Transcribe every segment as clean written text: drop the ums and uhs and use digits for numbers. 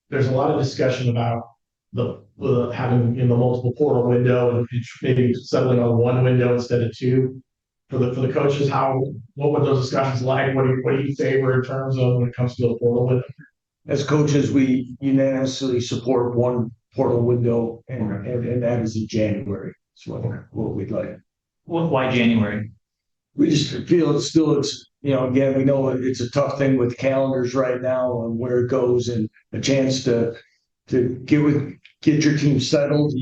there's a lot of discussion about the having the multiple portal window and maybe settling on one window instead of two. For the coaches, what would those discussions like? What do you favor in terms of when it comes to the portal window? As coaches, we unanimously support one portal window, and that is in January. That's what we'd like. Why January? We just feel it's again, we know it's a tough thing with calendars right now and where it goes, and a chance to get your team settled.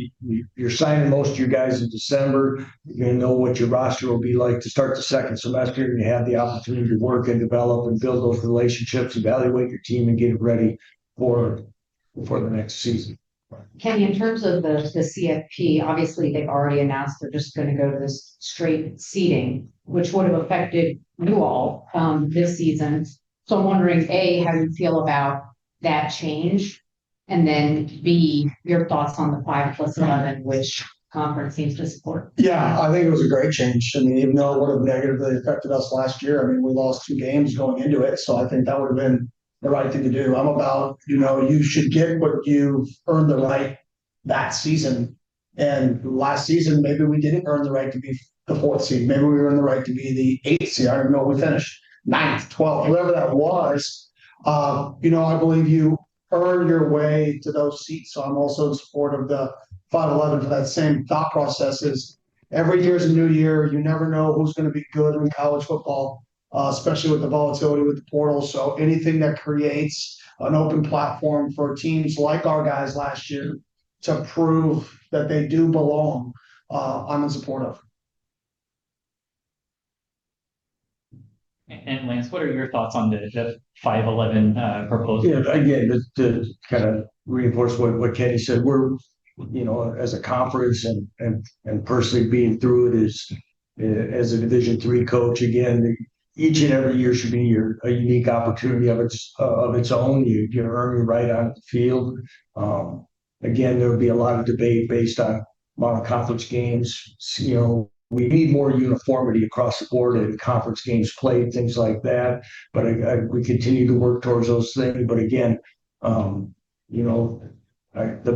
You're signing most of your guys in December. You're going to know what your roster will be like to start the second semester, and you have the opportunity to work and develop and build those relationships, evaluate your team, and get it ready for the next season. Kenny, in terms of the CFP, obviously they've already announced they're just going to go to this straight seeding, which would have affected you all this season. So I'm wondering, A, how you feel about that change, and then B, your thoughts on the 5+11, which conference seems to support. Yeah, I think it was a great change. I mean, even though it would have negatively affected us last year, I mean, we lost 2 games going into it. So I think that would have been the right thing to do. I'm about, you should get what you've earned the right that season. And last season, maybe we didn't earn the right to be the 4th seed. Maybe we earned the right to be the 8th seed. I don't even know, we finished 9th, 12th, whatever that was. I believe you earn your way to those seats. So I'm also in support of the 5-11 for that same thought process. Is every year's a new year. You never know who's going to be good in college football, especially with the volatility with the portal. So anything that creates an open platform for teams like our guys last year to prove that they do belong, I'm in support of. And Lance, what are your thoughts on the 5-11 proposal? Yeah, again, to kind of reinforce what Kenny said, we're, as a conference and personally being through it as a Division III coach, again, each and every year should be a unique opportunity of its own. You earn your right on the field. Again, there will be a lot of debate based on amount of conference games. We need more uniformity across the board in conference games played, things like that. But we continue to work towards those things. But again, the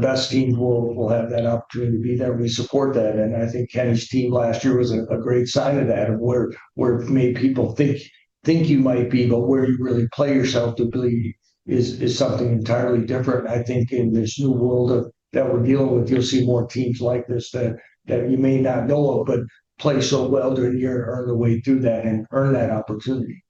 best teams will have that opportunity to be there. We support that, and I think Kenny's team last year was a great sign of that, of where it made people think you might be, but where you really play yourself to be is something entirely different. I think in this new world that we're dealing with, you'll see more teams like this that you may not know of, but play so well during the year, earn their way through that and earn that opportunity.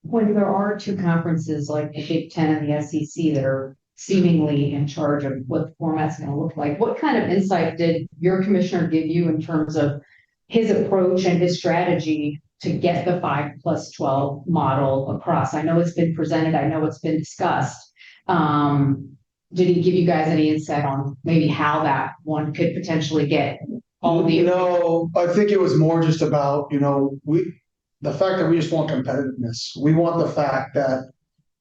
When there are 2 conferences like the Big Ten and the SEC that are seemingly in charge of what the format's going to look like, what kind of insight did your commissioner give you in terms of his approach and his strategy to get the 5+12 model across? I know it's been presented. I know it's been discussed. Did he give you guys any insight on maybe how that one could potentially get all the? No, I think it was more just about, the fact that we just want competitiveness. We want the fact that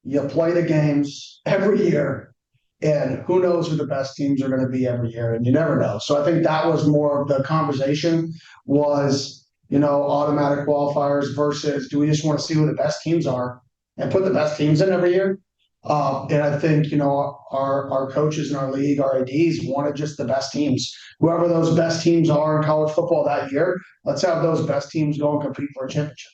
you play the games every year, and who knows who the best teams are going to be every year, and you never know. So I think that was more of the conversation was, automatic qualifiers versus do we just want to see who the best teams are and put the best teams in every year? And I think, our coaches in our league, our ADs wanted just the best teams. Whoever those best teams are in college football that year, let's have those best teams go and compete for a championship.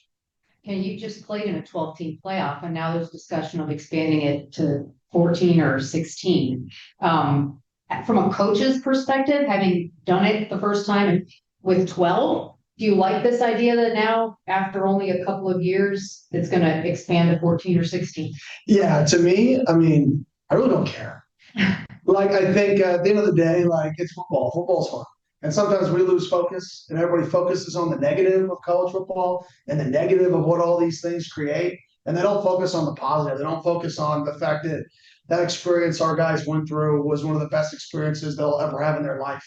And you just played in a 12-team playoff, and now there's discussion of expanding it to 14 or 16. From a coach's perspective, having done it the first time with 12, do you like this idea that now, after only a couple of years, it's going to expand to 14 or 16? Yeah, to me, I mean, I really don't care. I think at the end of the day, it's football. Football's fun. And sometimes we lose focus, and everybody focuses on the negative of college football and the negative of what all these things create. And they don't focus on the positive. They don't focus on the fact that that experience our guys went through was one of the best experiences they'll ever have in their life.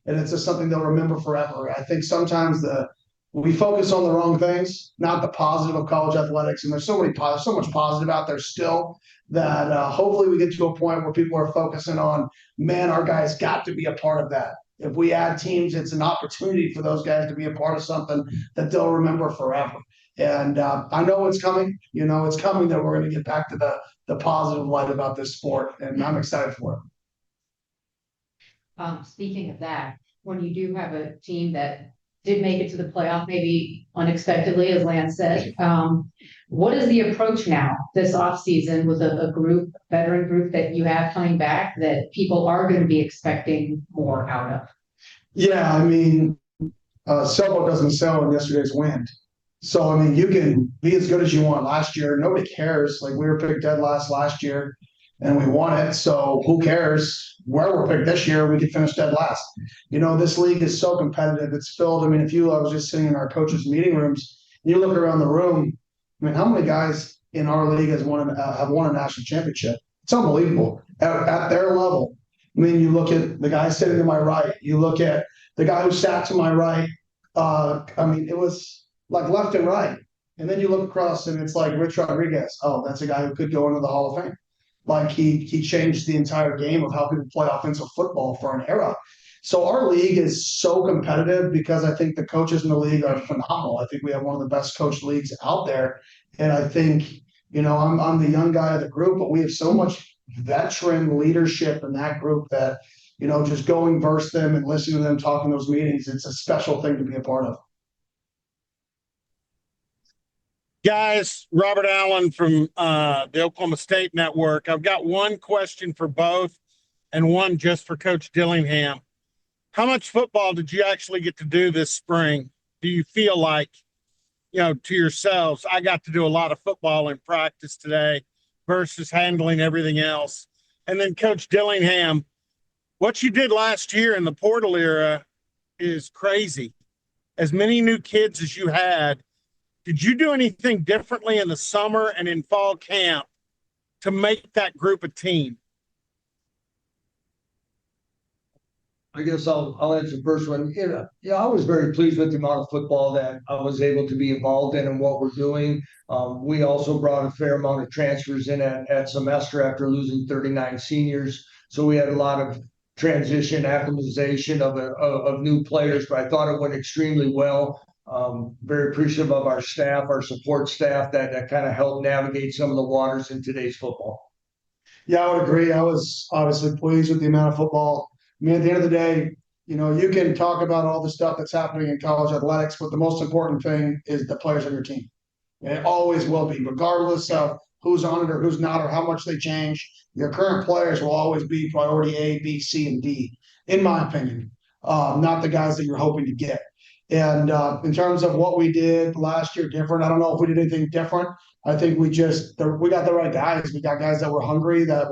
And it's just something they'll remember forever. I think sometimes we focus on the wrong things, not the positive of college athletics. And there's so much positive out there still that hopefully we get to a point where people are focusing on, man, our guys got to be a part of that. If we add teams, it's an opportunity for those guys to be a part of something that they'll remember forever. And I know it's coming. It's coming that we're going to get back to the the positive light about this sport, and I'm excited for it. Speaking of that, when you do have a team that did make it to the playoff, maybe unexpectedly, as Lance said, what is the approach now this offseason with a veteran group that you have coming back that people are going to be expecting more out of? Yeah, I mean, sailboat doesn't sail in yesterday's wind. So, I mean, you can be as good as you want. Last year, nobody cares. Like, we were picked dead last year and we won it. So who cares where we're picked this year? We could finish dead last. You know, this league is so competitive. It's filled. I mean, I was just sitting in our coaches' meeting rooms, you look around the room. I mean, how many guys in our league have won a national championship? It's unbelievable at their level. I mean, you look at the guy sitting to my right, you look at the guy who sat to my right. I mean, it was like left and right. And then you look across and it's like Rich Rodriguez. Oh, that's a guy who could go into the Hall of Fame. Like he changed the entire game of how people play offensive football for an era. So our league is so competitive because I think the coaches in the league are phenomenal. I think we have one of the best coached leagues out there. And I think, you know, I'm the young guy of the group, but we have so much veteran leadership in that group that, you know, just going versus them and listening to them talk in those meetings, it's a special thing to be a part of. Guys, Robert Allen from the Oklahoma State Network. I've got one question for both and one just for Coach Dillingham. How much football did you actually get to do this spring? Do you feel like, you know, to yourselves, I got to do a lot of football in practice today versus handling everything else? And then Coach Dillingham, what you did last year in the portal era is crazy. As many new kids as you had, did you do anything differently in the summer and in fall camp to make that group a team? I guess I'll answer the first one. Yeah, I was very pleased with the amount of football that I was able to be involved in and what we're doing. We also brought a fair amount of transfers in at semester after losing 39 seniors. So we had a lot of transition, acclimatization of new players, but I thought it went extremely well. Very appreciative of our staff, our support staff that kind of helped navigate some of the waters in today's football. Yeah, I would agree. I was obviously pleased with the amount of football. I mean, at the end of the day, you know, you can talk about all the stuff that's happening in college athletics, but the most important thing is the players on your team. And it always will be, regardless of who's on it or who's not or how much they change. Your current players will always be priority A, B, C, and D, in my opinion, not the guys that you're hoping to get. And in terms of what we did last year different, I don't know if we did anything different. I think we got the right guys. We got guys that were hungry, that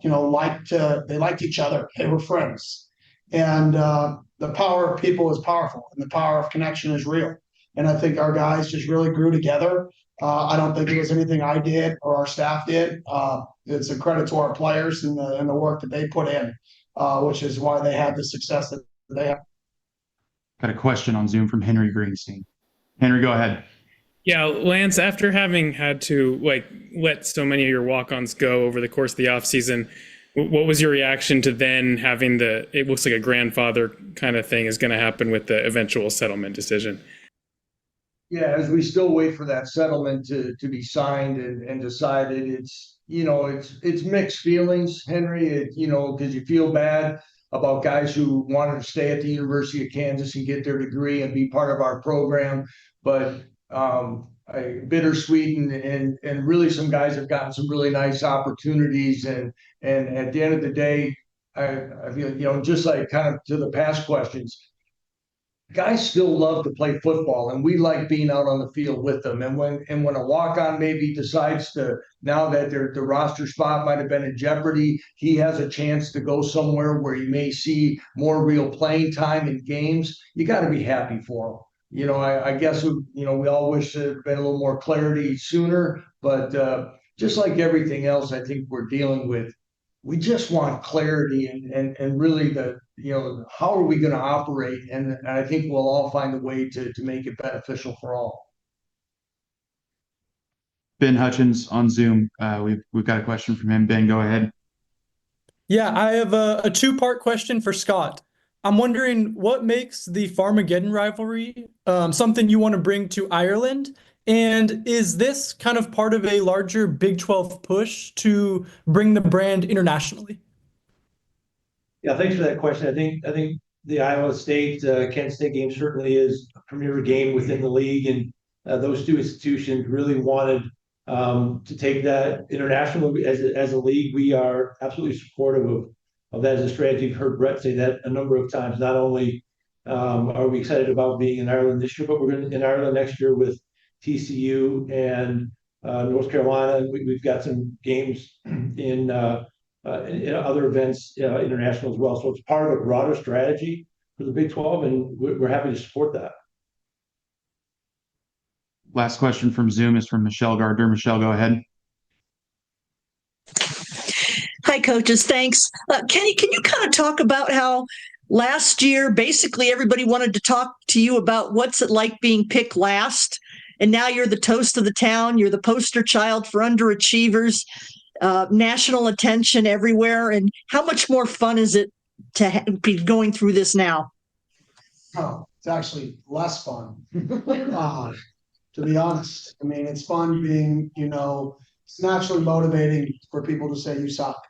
you know, they liked each other. They were friends. And the power of people is powerful, and the power of connection is real. And I think our guys just really grew together. I don't think it was anything I did or our staff did. It's a credit to our players and the work that they put in, which is why they had the success that they have. Got a question on Zoom from Henry Greenstein. Henry, go ahead. Yeah, Lance, after having had to let so many of your walk-ons go over the course of the offseason, what was your reaction to then having it looks like a grandfather kind of thing is going to happen with the eventual settlement decision? Yeah, as we still wait for that settlement to be signed and decided, it's mixed feelings, Henry, because you feel bad about guys who wanted to stay at the University of Kansas and get their degree and be part of our program. But bittersweet and really some guys have gotten some really nice opportunities. And at the end of the day, I feel, just like kind of to the past questions, guys still love to play football, and we like being out on the field with them. And when a walk-on maybe decides to, now that the roster spot might have been in jeopardy, he has a chance to go somewhere where you may see more real playing time in games. You got to be happy for him. I guess we all wish there had been a little more clarity sooner, but just like everything else, I think we're dealing with. We just want clarity and really how are we going to operate? And I think we'll all find a way to make it beneficial for all. Ben Hutchins on Zoom. We've got a question from him. Ben, go ahead. Yeah, I have a two-part question for Scott. I'm wondering what makes the Farmageddon rivalry something you want to bring to Ireland, And is this kind of part of a larger Big 12 push to bring the brand internationally? Yeah, thanks for that question. I think the Iowa State, Kent State game certainly is a premier game within the league, and those two institutions really wanted to take that international as a league. We are absolutely supportive of that as a strategy. You've heard Brett say that a number of times. Not only are we excited about being in Ireland this year, but we're going to in Ireland next year with TCU and North Carolina. We've got some games in other events international as well. So it's part of a broader strategy for the Big 12, and we're happy to support that. Last question from Zoom is from Michelle Gardner. Michelle, go ahead. Hi, coaches. Thanks. Kenny, can you kind of talk about how last year, basically everybody wanted to talk to you about what's it like being picked last, and now you're the toast of the town. You're the poster child for underachievers, national attention everywhere. And how much more fun is it to be going through this now? Oh, it's actually less fun. To be honest, I mean, it's fun being, it's naturally motivating for people to say you suck.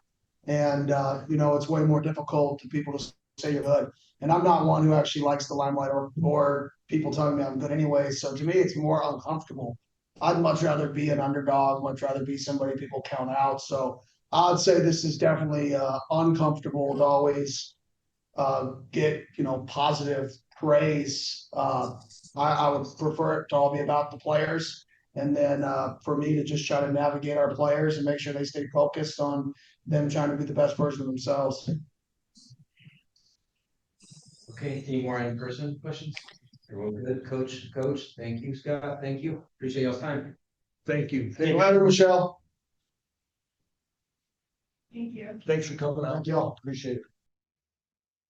And, it's way more difficult to people to say you're good. And I'm not one who actually likes the limelight or people telling me I'm good anyway. So to me, it's more uncomfortable. I'd much rather be an underdog, much rather be somebody people count out. So I'd say this is definitely uncomfortable to always get, positive praise. I would prefer it to all be about the players. And then for me to just try to navigate our players and make sure they stay focused on them trying to be the best version of themselves. Okay, any more in-person questions? Everyone good? Coach, thank you. Scott, thank you. Appreciate y'all's time. Thank you. Thank you, Michelle. Thank you. Thanks for coming out. Thank y'all. Appreciate it.